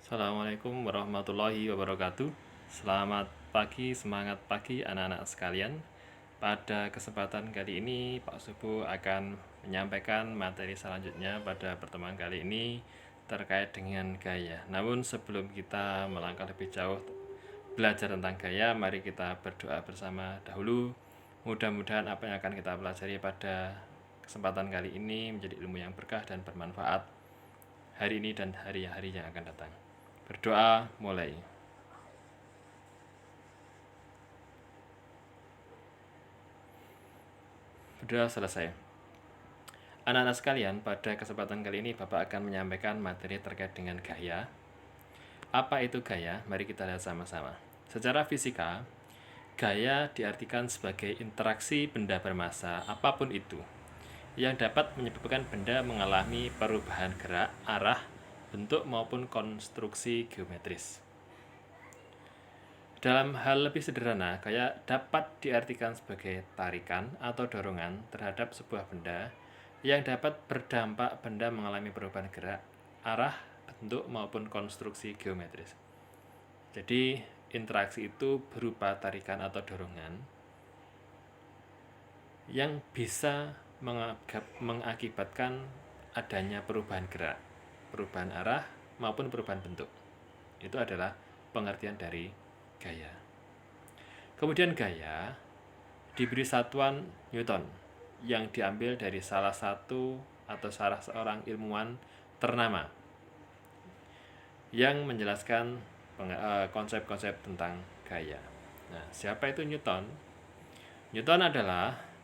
Assalamualaikum warahmatullahi wabarakatuh. Selamat pagi, semangat pagi anak-anak sekalian. Pada kesempatan kali ini Pak Subuh akan menyampaikan materi selanjutnya pada pertemuan kali ini terkait dengan gaya. Namun sebelum kita melangkah lebih jauh belajar tentang gaya, mari kita berdoa bersama dahulu. Mudah-mudahan apa yang akan kita pelajari pada kesempatan kali ini menjadi ilmu yang berkah dan bermanfaat hari ini dan hari-hari yang akan datang. Berdoa mulai. Berdoa selesai. Anak-anak sekalian, pada kesempatan kali ini Bapak akan menyampaikan materi terkait dengan gaya. Apa itu gaya? Mari kita lihat sama-sama. Secara fisika, gaya diartikan sebagai interaksi benda bermassa apapun itu yang dapat menyebabkan benda mengalami perubahan gerak, arah, bentuk maupun konstruksi geometris. Dalam hal lebih sederhana, gaya dapat diartikan sebagai tarikan atau dorongan terhadap sebuah benda yang dapat berdampak benda mengalami perubahan gerak, arah, bentuk maupun konstruksi geometris. Jadi, interaksi itu berupa tarikan atau dorongan yang bisa mengakibatkan adanya perubahan gerak, perubahan arah maupun perubahan bentuk. Itu adalah pengertian dari gaya. Kemudian gaya diberi satuan Newton yang diambil dari salah satu atau salah seorang ilmuwan ternama yang menjelaskan konsep-konsep tentang gaya. Nah, siapa itu Newton? Newton adalah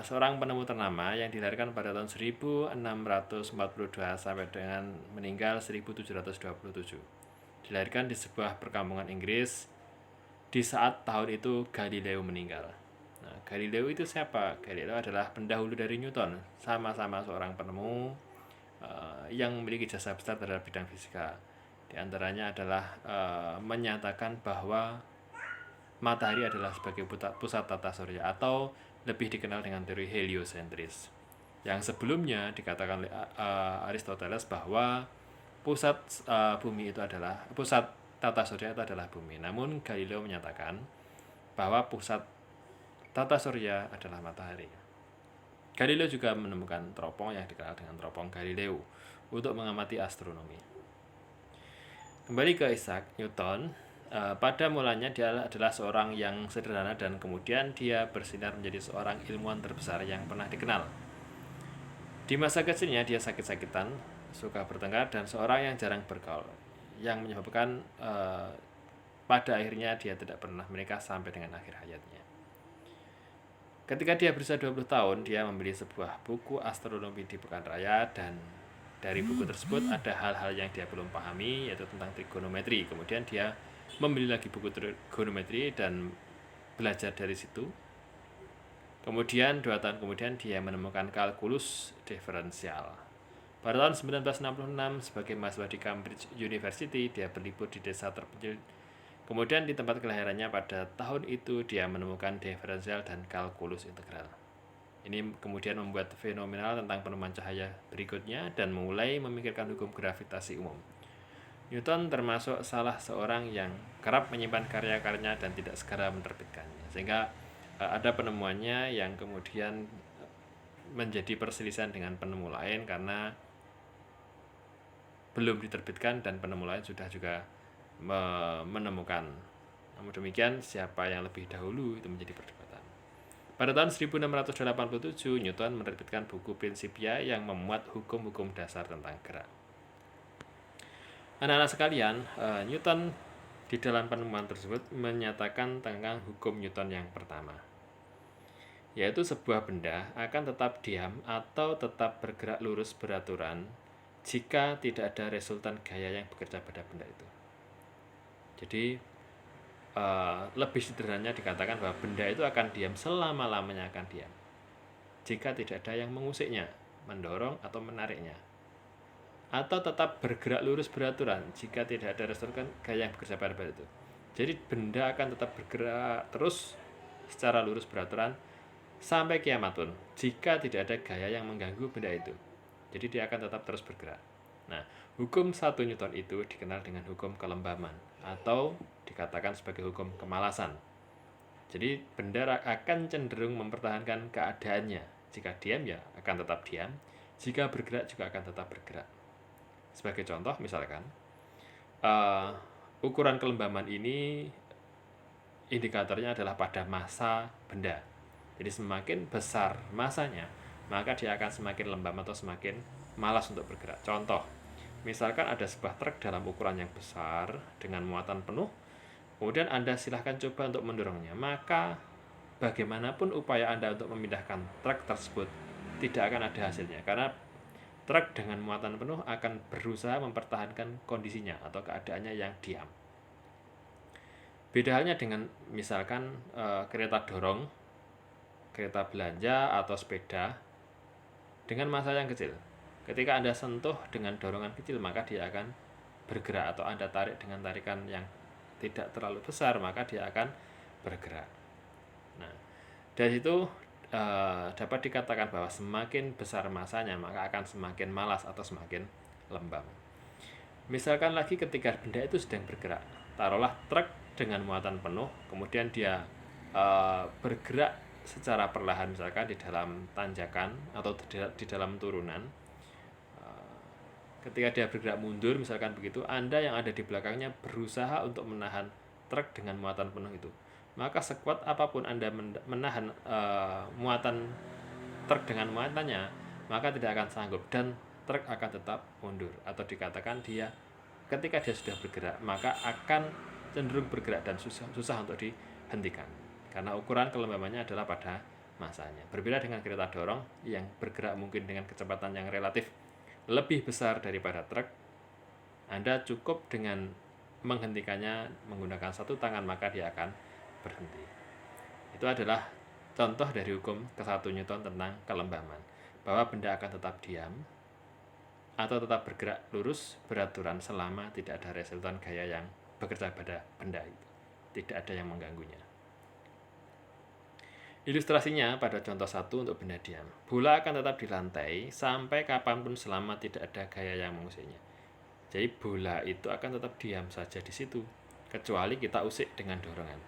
seorang penemu ternama yang dilahirkan pada tahun 1642 sampai dengan meninggal 1727. Dilahirkan di sebuah perkampungan Inggris di saat tahun itu Galileo meninggal. Nah, Galileo itu siapa? Galileo adalah pendahulu dari Newton, sama-sama seorang penemu yang memiliki jasa besar terhadap bidang fisika. Di antaranya adalah menyatakan bahwa matahari adalah sebagai pusat tata surya atau lebih dikenal dengan teori heliosentris. Yang sebelumnya dikatakan oleh Aristoteles bahwa pusat bumi itu adalah pusat tata surya itu adalah bumi. Namun Galileo menyatakan bahwa pusat tata surya adalah matahari. Galileo juga menemukan teropong yang dikenal dengan teropong Galileo untuk mengamati astronomi. Kembali ke Isaac Newton, pada mulanya dia adalah seorang yang sederhana dan kemudian dia bersinar menjadi seorang ilmuwan terbesar yang pernah dikenal. Di masa kecilnya dia sakit-sakitan, suka bertengkar dan seorang yang jarang bergaul, yang menyebabkan pada akhirnya dia tidak pernah menikah sampai dengan akhir hayatnya. Ketika dia berusia 20 tahun, dia membeli sebuah buku astronomi di Pekan Raya dan dari buku tersebut ada hal-hal yang dia belum pahami, yaitu tentang trigonometri. Kemudian dia membeli lagi buku trigonometri dan belajar dari situ. Kemudian 2 tahun kemudian dia menemukan kalkulus diferensial. Pada tahun 1966 sebagai mahasiswa di Cambridge University, dia berlibur di desa terpencil. Kemudian di tempat kelahirannya pada tahun itu dia menemukan diferensial dan kalkulus integral. Ini kemudian membuat fenomenal tentang penemuan cahaya berikutnya dan mulai memikirkan hukum gravitasi umum. Newton termasuk salah seorang yang kerap menyimpan karya-karyanya dan tidak segera menerbitkannya, sehingga ada penemuannya yang kemudian menjadi perselisihan dengan penemu lain karena belum diterbitkan dan penemu lain sudah juga menemukan. Namun demikian, siapa yang lebih dahulu itu menjadi perdebatan. Pada tahun 1687, Newton menerbitkan buku Principia yang memuat hukum-hukum dasar tentang gerak. Anak-anak sekalian, Newton di dalam penemuan tersebut menyatakan tentang hukum Newton yang pertama, yaitu sebuah benda akan tetap diam atau tetap bergerak lurus beraturan jika tidak ada resultan gaya yang bekerja pada benda itu. Jadi lebih sederhananya dikatakan bahwa benda itu akan diam selama-lamanya akan diam jika tidak ada yang mengusiknya, mendorong atau menariknya, atau tetap bergerak lurus beraturan jika tidak ada resultan gaya yang bekerja pada benda itu. Jadi benda akan tetap bergerak terus secara lurus beraturan sampai kiamat pun jika tidak ada gaya yang mengganggu benda itu. Jadi dia akan tetap terus bergerak. Nah, hukum 1 Newton itu dikenal dengan hukum kelembaman atau dikatakan sebagai hukum kemalasan. Jadi benda akan cenderung mempertahankan keadaannya. Jika diam ya akan tetap diam, jika bergerak juga akan tetap bergerak. Sebagai contoh misalkan, ukuran kelembaman ini indikatornya adalah pada massa benda. Jadi semakin besar massanya, maka dia akan semakin lembab atau semakin malas untuk bergerak. Contoh, misalkan ada sebuah truk dalam ukuran yang besar dengan muatan penuh, kemudian Anda silahkan coba untuk mendorongnya, maka bagaimanapun upaya Anda untuk memindahkan truk tersebut tidak akan ada hasilnya, karena truk dengan muatan penuh akan berusaha mempertahankan kondisinya atau keadaannya yang diam. Beda halnya dengan misalkan kereta dorong, kereta belanja atau sepeda dengan massa yang kecil. Ketika Anda sentuh dengan dorongan kecil, maka dia akan bergerak, atau Anda tarik dengan tarikan yang tidak terlalu besar, maka dia akan bergerak. Nah, dari situ dapat dikatakan bahwa semakin besar massanya, maka akan semakin malas atau semakin lembab. Misalkan lagi ketika benda itu sedang bergerak, taruhlah truk dengan muatan penuh, kemudian dia bergerak secara perlahan, misalkan di dalam tanjakan atau di dalam turunan. Ketika dia bergerak mundur, misalkan begitu, Anda yang ada di belakangnya berusaha untuk menahan truk dengan muatan penuh itu. Maka sekuat apapun Anda menahan muatan truk dengan muatannya, maka tidak akan sanggup dan truk akan tetap mundur, atau dikatakan dia ketika dia sudah bergerak maka akan cenderung bergerak dan susah untuk dihentikan, karena ukuran kelembabannya adalah pada massanya. Berbeda dengan kereta dorong yang bergerak mungkin dengan kecepatan yang relatif lebih besar daripada truk, Anda cukup dengan menghentikannya menggunakan satu tangan, maka dia akan berhenti. Itu adalah contoh dari hukum ke-1 Newton tentang kelembaman, bahwa benda akan tetap diam atau tetap bergerak lurus beraturan selama tidak ada resultan gaya yang bekerja pada benda itu, tidak ada yang mengganggunya. Ilustrasinya pada contoh 1 untuk benda diam. Bola akan tetap di lantai sampai kapanpun selama tidak ada gaya yang mengusiknya. Jadi bola itu akan tetap diam saja di situ, kecuali kita usik dengan dorongan.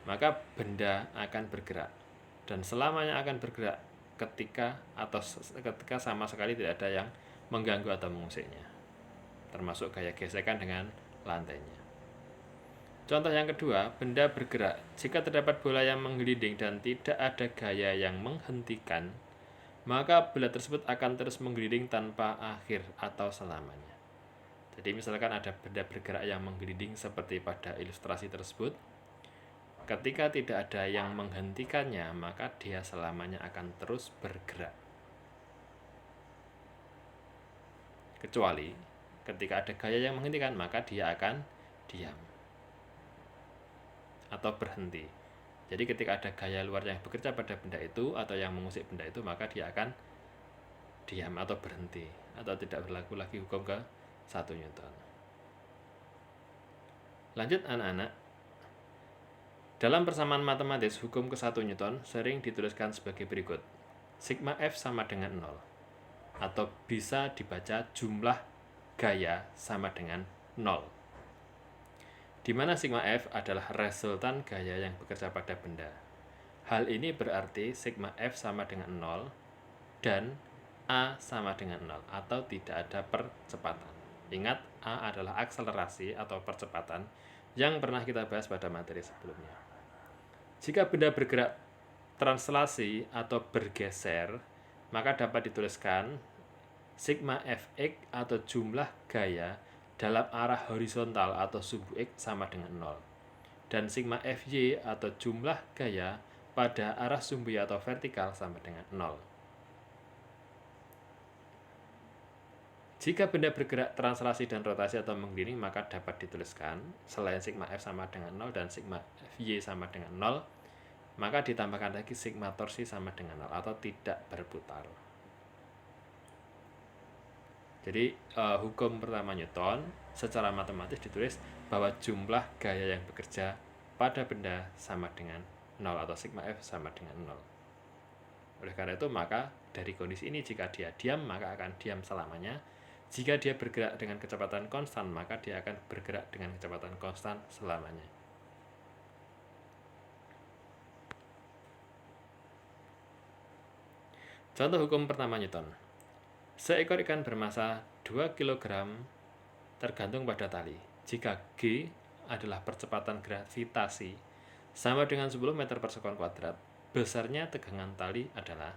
Maka benda akan bergerak, dan selamanya akan bergerak ketika sama sekali tidak ada yang mengganggu atau mengusiknya, termasuk gaya gesekan dengan lantainya. Contoh yang kedua, benda bergerak jika terdapat bola yang menggelinding dan tidak ada gaya yang menghentikan, maka bola tersebut akan terus menggelinding tanpa akhir atau selamanya. Jadi misalkan ada benda bergerak yang menggelinding seperti pada ilustrasi tersebut, ketika tidak ada yang menghentikannya, maka dia selamanya akan terus bergerak. Kecuali ketika ada gaya yang menghentikan, maka dia akan diam atau berhenti. Jadi ketika ada gaya luar yang bekerja pada benda itu atau yang mengusik benda itu, maka dia akan diam atau berhenti, atau tidak berlaku lagi hukum ke-1 Newton. Lanjut anak-anak. Dalam persamaan matematis, hukum ke-1 Newton sering dituliskan sebagai berikut. Sigma F sama dengan 0, atau bisa dibaca jumlah gaya sama dengan 0, di mana sigma F adalah resultan gaya yang bekerja pada benda. Hal ini berarti sigma F sama dengan 0 dan A sama dengan 0, atau tidak ada percepatan. Ingat, A adalah akselerasi atau percepatan yang pernah kita bahas pada materi sebelumnya. Jika benda bergerak translasi atau bergeser, maka dapat dituliskan sigma Fx atau jumlah gaya dalam arah horizontal atau sumbu X sama dengan 0, dan sigma Fy atau jumlah gaya pada arah sumbu Y atau vertikal sama dengan 0. Jika benda bergerak translasi dan rotasi atau mengelilingi, maka dapat dituliskan selain sigma F sama dengan 0 dan sigma Fy sama dengan 0, maka ditambahkan lagi sigma torsi sama dengan 0 atau tidak berputar. Jadi hukum pertama Newton secara matematis ditulis bahwa jumlah gaya yang bekerja pada benda sama dengan 0 atau sigma F sama dengan 0. Oleh karena itu, maka dari kondisi ini jika dia diam maka akan diam selamanya, Jika dia bergerak dengan kecepatan konstan, maka dia akan bergerak dengan kecepatan konstan selamanya. Contoh hukum pertama Newton. Seekor ikan bermasa 2 kg tergantung pada tali. Jika G adalah percepatan gravitasi sama dengan 10 meter per sekon kuadrat, besarnya tegangan tali adalah.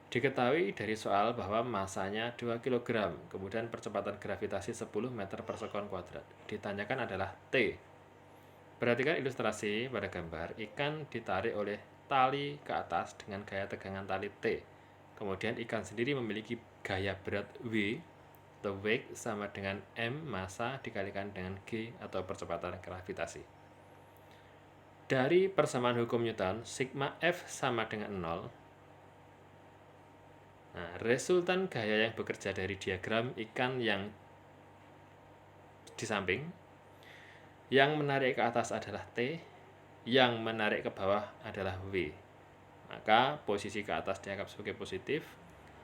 Diketahui dari soal bahwa masanya 2 kg, kemudian percepatan gravitasi 10 meter per sekon kuadrat. Ditanyakan adalah T. Perhatikan ilustrasi pada gambar, ikan ditarik oleh tali ke atas dengan gaya tegangan tali T. Kemudian ikan sendiri memiliki gaya berat W, atau weight, sama dengan M, massa, dikalikan dengan G, atau percepatan gravitasi. Dari persamaan hukum Newton, sigma F sama dengan 0. Nah, resultan gaya yang bekerja dari diagram ikan yang di samping, yang menarik ke atas adalah T, yang menarik ke bawah adalah W. Maka posisi ke atas dianggap sebagai positif,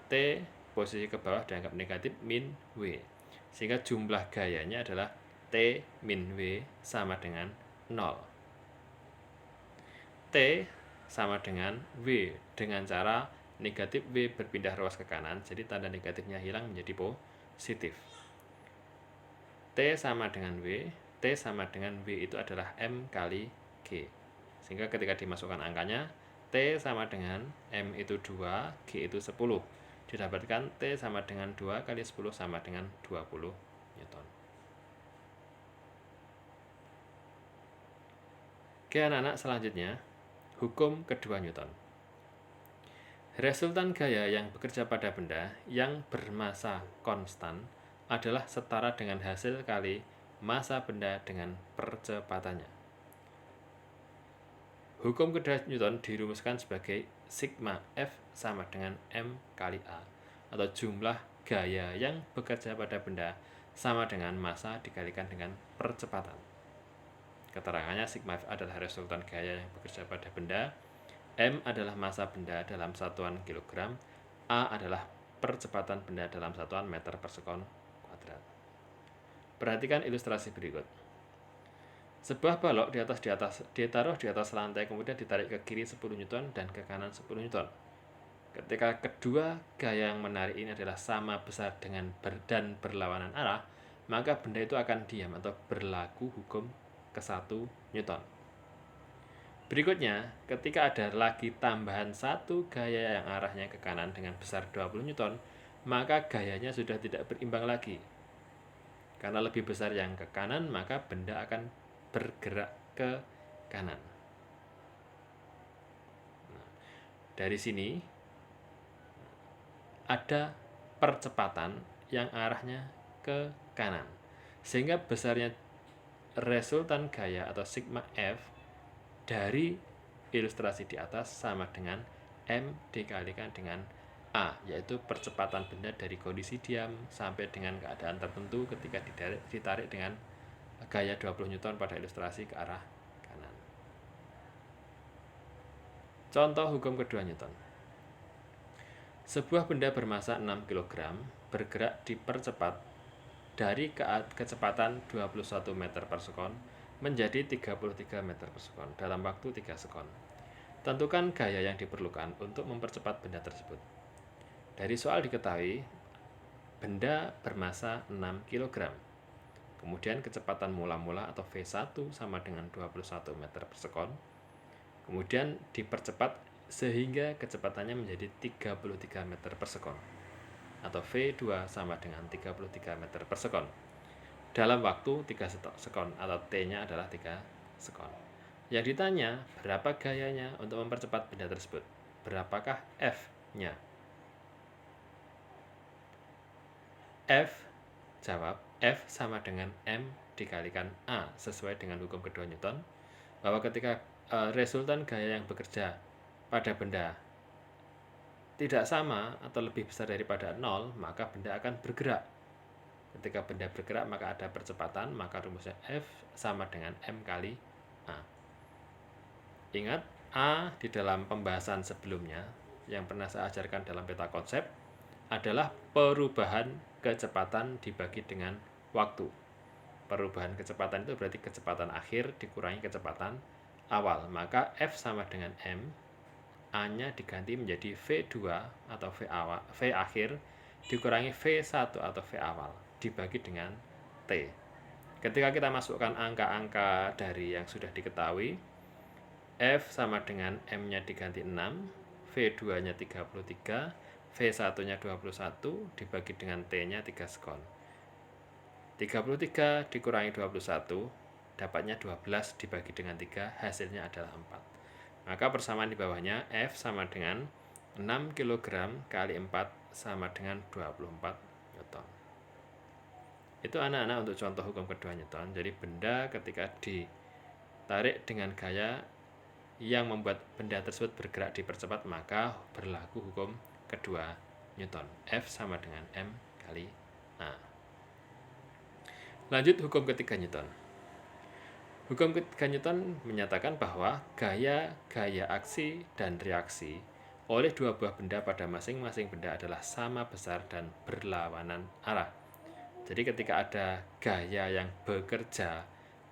T, posisi ke bawah dianggap negatif, min W. Sehingga jumlah gayanya adalah T min W sama dengan 0. T sama dengan W dengan cara negatif W berpindah ruas ke kanan, jadi tanda negatifnya hilang menjadi positif. T sama dengan W, T sama dengan W itu adalah M kali G. Sehingga ketika dimasukkan angkanya, T sama dengan M itu 2, G itu 10. Didapatkan T sama dengan 2 kali 10 sama dengan 20 Newton. Oke anak-anak, selanjutnya, hukum kedua Newton. Resultan gaya yang bekerja pada benda yang bermassa konstan adalah setara dengan hasil kali massa benda dengan percepatannya. Hukum kedua Newton dirumuskan sebagai sigma F sama dengan M kali A, atau jumlah gaya yang bekerja pada benda sama dengan massa dikalikan dengan percepatan. Keterangannya, sigma F adalah resultan gaya yang bekerja pada benda, M adalah massa benda dalam satuan kilogram, A adalah percepatan benda dalam satuan meter per sekon kuadrat. Perhatikan ilustrasi berikut. Sebuah balok ditaruh di atas lantai, kemudian ditarik ke kiri 10 Newton dan ke kanan 10 Newton. Ketika kedua gaya yang menarik ini adalah sama besar dan berlawanan arah, maka benda itu akan diam atau berlaku hukum ke-1 Newton. Berikutnya, ketika ada lagi tambahan satu gaya yang arahnya ke kanan dengan besar 20 Newton, maka gayanya sudah tidak berimbang lagi. Karena lebih besar yang ke kanan, maka benda akan bergerak ke kanan. Nah, dari sini ada percepatan yang arahnya ke kanan, sehingga besarnya resultan gaya atau sigma F dari ilustrasi di atas sama dengan M dikalikan dengan A, yaitu percepatan benda dari kondisi diam sampai dengan keadaan tertentu ketika ditarik dengan gaya 20 Newton pada ilustrasi ke arah kanan. Contoh hukum kedua Newton. Sebuah benda bermassa 6 kg bergerak dipercepat dari kecepatan 21 meter per sekon menjadi 33 meter per sekon dalam waktu 3 sekon. Tentukan gaya yang diperlukan untuk mempercepat benda tersebut. Dari soal diketahui, benda bermassa 6 kg. Kemudian kecepatan mula-mula atau V1 sama dengan 21 meter per sekon. Kemudian dipercepat sehingga kecepatannya menjadi 33 meter per sekon. Atau V2 sama dengan 33 meter per sekon. Dalam waktu 3 sekon atau T-nya adalah 3 sekon. Yang ditanya, berapa gayanya untuk mempercepat benda tersebut? Berapakah F-nya? Jawab, F sama dengan M dikalikan A, sesuai dengan hukum kedua Newton, bahwa ketika resultan gaya yang bekerja pada benda tidak sama atau lebih besar daripada 0, maka benda akan bergerak. Ketika benda bergerak, maka ada percepatan, maka rumusnya F sama dengan M kali A. Ingat, A di dalam pembahasan sebelumnya yang pernah saya ajarkan dalam peta konsep, adalah perubahan kecepatan dibagi dengan waktu. Perubahan kecepatan itu berarti kecepatan akhir dikurangi kecepatan awal. Maka F sama dengan M, A-nya diganti menjadi V2 atau V akhir dikurangi V1 atau V awal dibagi dengan T. Ketika kita masukkan angka-angka dari yang sudah diketahui, F sama dengan M-nya diganti 6, V2-nya 33, V1-nya 21 dibagi dengan T-nya 3 sekon. 33 dikurangi 21 dapatnya 12 dibagi dengan 3, hasilnya adalah 4. Maka persamaan di bawahnya F sama dengan 6 kg kali 4 sama dengan 24 Newton. Itu anak-anak untuk contoh hukum kedua Newton. Jadi benda ketika ditarik dengan gaya yang membuat benda tersebut bergerak dipercepat, maka berlaku hukum kedua Newton. F sama dengan M kali A. Lanjut hukum ketiga Newton. Hukum ketiga Newton menyatakan bahwa gaya aksi dan reaksi oleh dua buah benda pada masing-masing benda adalah sama besar dan berlawanan arah. Jadi ketika ada gaya yang bekerja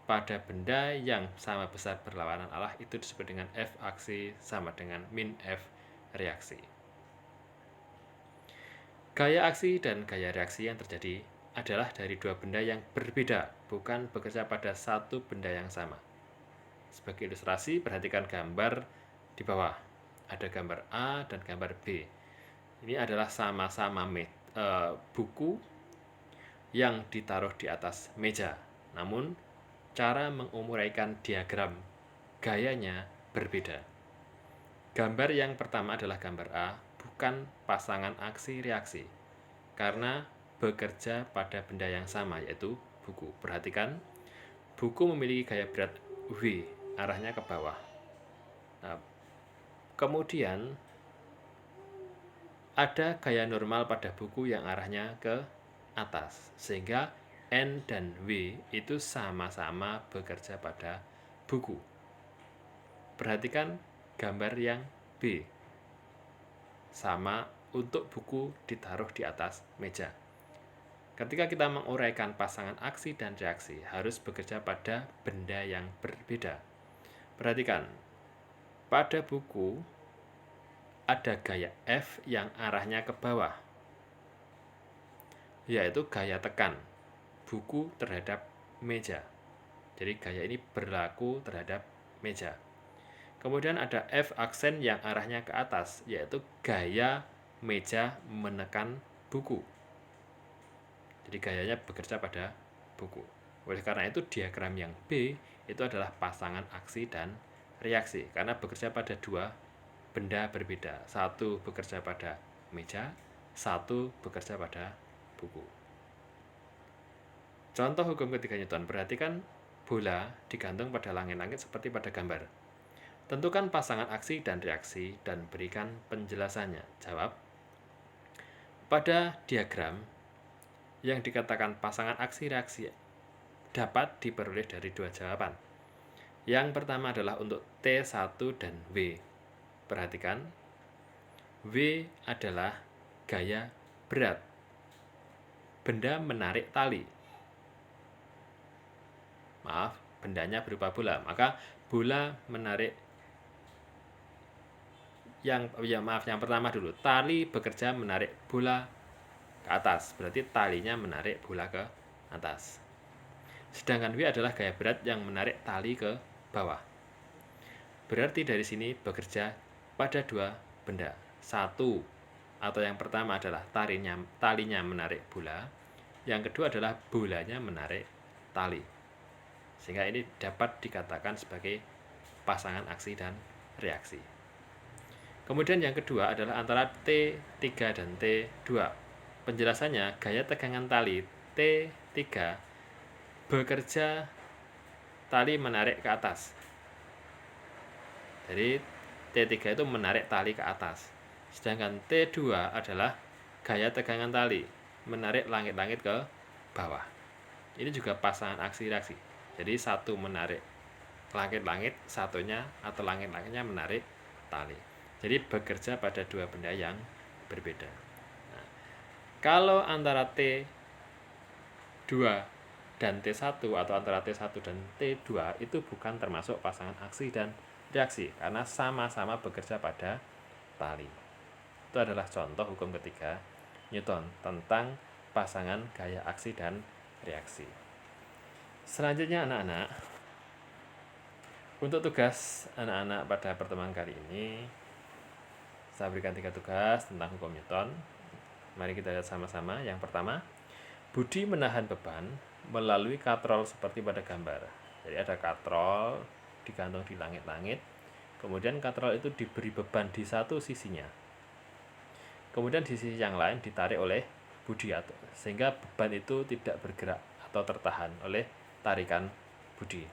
pada benda yang sama besar berlawanan arah, itu disebut dengan F aksi sama dengan min F reaksi. Gaya aksi dan gaya reaksi yang terjadi adalah dari dua benda yang berbeda, bukan bekerja pada satu benda yang sama. Sebagai ilustrasi, perhatikan gambar di bawah. Ada gambar A dan gambar B. Ini adalah sama-sama buku yang ditaruh di atas meja. Namun, cara menguraikan diagram gayanya berbeda. Gambar yang pertama adalah gambar A, bukan pasangan aksi-reaksi, karena bekerja pada benda yang sama, yaitu buku. Perhatikan, buku memiliki gaya berat W, arahnya ke bawah. Nah, kemudian ada gaya normal pada buku yang arahnya ke atas, sehingga N dan W itu sama-sama bekerja pada buku. Perhatikan gambar yang B, sama untuk buku ditaruh di atas meja. Ketika kita menguraikan pasangan aksi dan reaksi, harus bekerja pada benda yang berbeda. Perhatikan, pada buku ada gaya F yang arahnya ke bawah, yaitu gaya tekan buku terhadap meja. Jadi gaya ini berlaku terhadap meja. Kemudian ada F aksen yang arahnya ke atas, yaitu gaya meja menekan buku. Jadi gayanya bekerja pada buku. Oleh karena itu diagram yang B itu adalah pasangan aksi dan reaksi, karena bekerja pada dua benda berbeda. Satu bekerja pada meja, satu bekerja pada buku. Contoh hukum ketiga Newton, perhatikan bola digantung pada langit-langit seperti pada gambar. Tentukan pasangan aksi dan reaksi dan berikan penjelasannya. Jawab. Pada diagram yang dikatakan pasangan aksi-reaksi dapat diperoleh dari dua jawaban. Yang pertama adalah untuk T1 dan W. Perhatikan, W adalah gaya berat. Benda menarik tali. Maaf, bendanya berupa bola. Maka bola menarik yang pertama dulu. Tali bekerja menarik bola ke atas, berarti talinya menarik bola ke atas. Sedangkan W adalah gaya berat yang menarik tali ke bawah. Berarti dari sini bekerja pada dua benda. Satu, atau yang pertama adalah talinya menarik bola. Yang kedua adalah bolanya menarik tali. Sehingga ini dapat dikatakan sebagai pasangan aksi dan reaksi. Kemudian yang kedua adalah antara T3 dan T2. Penjelasannya, gaya tegangan tali T3 bekerja tali menarik ke atas. Jadi T3 itu menarik tali ke atas. Sedangkan T2 adalah gaya tegangan tali menarik langit-langit ke bawah. Ini juga pasangan aksi-reaksi. Jadi satu menarik langit-langit, satunya atau langit-langitnya menarik tali. Jadi bekerja pada dua benda yang berbeda. Nah, Kalau antara T2 dan T1 atau antara T1 dan T2 itu bukan termasuk pasangan aksi dan reaksi karena sama-sama bekerja pada tali. Itu adalah contoh hukum ketiga Newton tentang pasangan gaya aksi dan reaksi. Selanjutnya anak-anak, untuk tugas anak-anak pada pertemuan kali ini saya berikan 3 tugas tentang hukum Newton. Mari kita lihat sama-sama. Yang pertama, Budi menahan beban melalui katrol seperti pada gambar. Jadi ada katrol digantung di langit-langit. Kemudian katrol itu diberi beban di satu sisinya. Kemudian di sisi yang lain ditarik oleh Budi, sehingga beban itu tidak bergerak atau tertahan oleh tarikan Budi.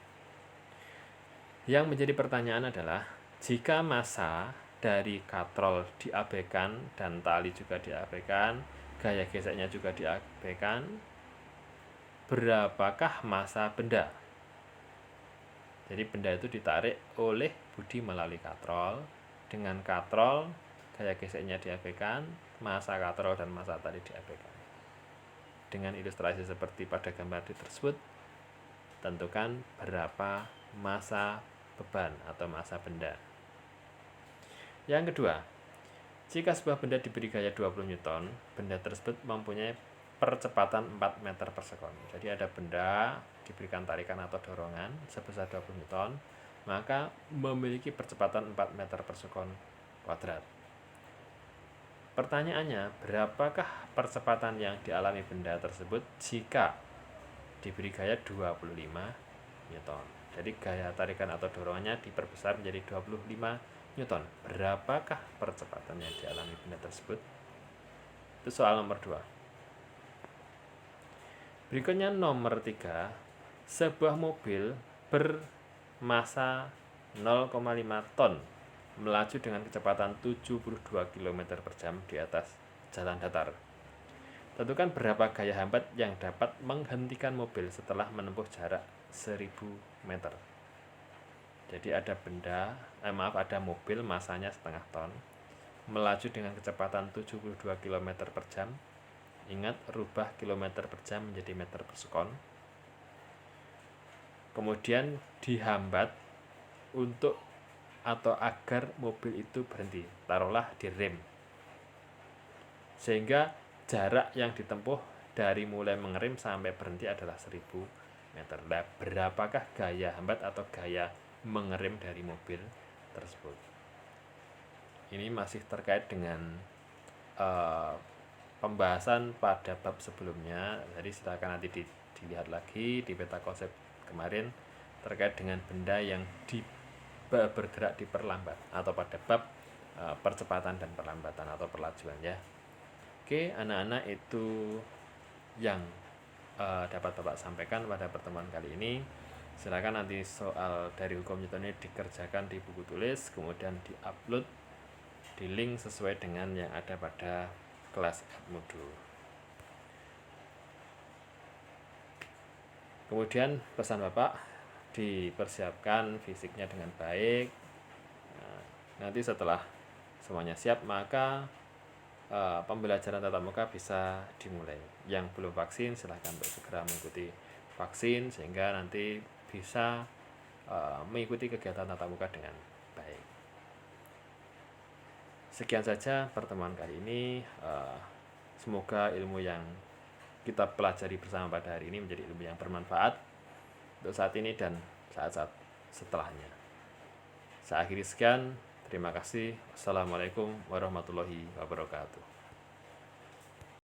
Yang menjadi pertanyaan adalah, jika massa dari katrol diabaikan dan tali juga diabaikan, gaya geseknya juga diabaikan, berapakah massa benda? Jadi benda itu ditarik oleh Budi melalui katrol. Dengan katrol, gaya geseknya diabaikan, massa katrol dan massa tali diabaikan. Dengan ilustrasi seperti pada gambar tersebut, tentukan berapa massa beban atau massa benda. Yang kedua, jika sebuah benda diberi gaya 20 Newton, benda tersebut mempunyai percepatan 4 meter per sekon. Jadi ada benda diberikan tarikan atau dorongan sebesar 20 Newton, maka memiliki percepatan 4 meter per sekon kuadrat. Pertanyaannya, berapakah percepatan yang dialami benda tersebut jika diberi gaya 25 Newton? Jadi gaya tarikan atau dorongannya diperbesar menjadi 25 Newton. Berapakah percepatan yang dialami benda tersebut? Itu soal nomor 2. Berikutnya nomor 3. Sebuah mobil bermassa 0,5 ton melaju dengan kecepatan 72 km per jam di atas jalan datar. Tentukan berapa gaya hambat yang dapat menghentikan mobil setelah menempuh jarak 1000 meter. Jadi ada ada mobil massanya setengah ton melaju dengan kecepatan 72 km per jam. Ingat, rubah kilometer per jam menjadi meter per sekon. Kemudian dihambat untuk atau agar mobil itu berhenti, taruhlah di rem, sehingga jarak yang ditempuh dari mulai mengerem sampai berhenti adalah 1000 meter. Nah, berapakah gaya hambat atau gaya mengerem dari mobil tersebut? Ini masih terkait dengan pembahasan pada bab sebelumnya. Jadi silakan nanti dilihat lagi di peta konsep kemarin terkait dengan benda yang bergerak diperlambat atau pada bab percepatan dan perlambatan atau perlajuan ya. Oke, anak-anak, itu yang dapat Bapak sampaikan pada pertemuan kali ini. Silakan nanti soal dari hukum Newton ini dikerjakan di buku tulis, kemudian diupload di link sesuai dengan yang ada pada kelas modul. Kemudian pesan Bapak, dipersiapkan fisiknya dengan baik. Nah, nanti setelah semuanya siap, maka pembelajaran tatap muka bisa dimulai. Yang belum vaksin silahkan untuk segera mengikuti vaksin sehingga nanti bisa mengikuti kegiatan tatap muka dengan baik. Sekian saja pertemuan kali ini. Semoga ilmu yang kita pelajari bersama pada hari ini menjadi ilmu yang bermanfaat untuk saat ini dan saat-saat setelahnya. Saya akhiri sekian. Terima kasih. Wassalamualaikum warahmatullahi wabarakatuh.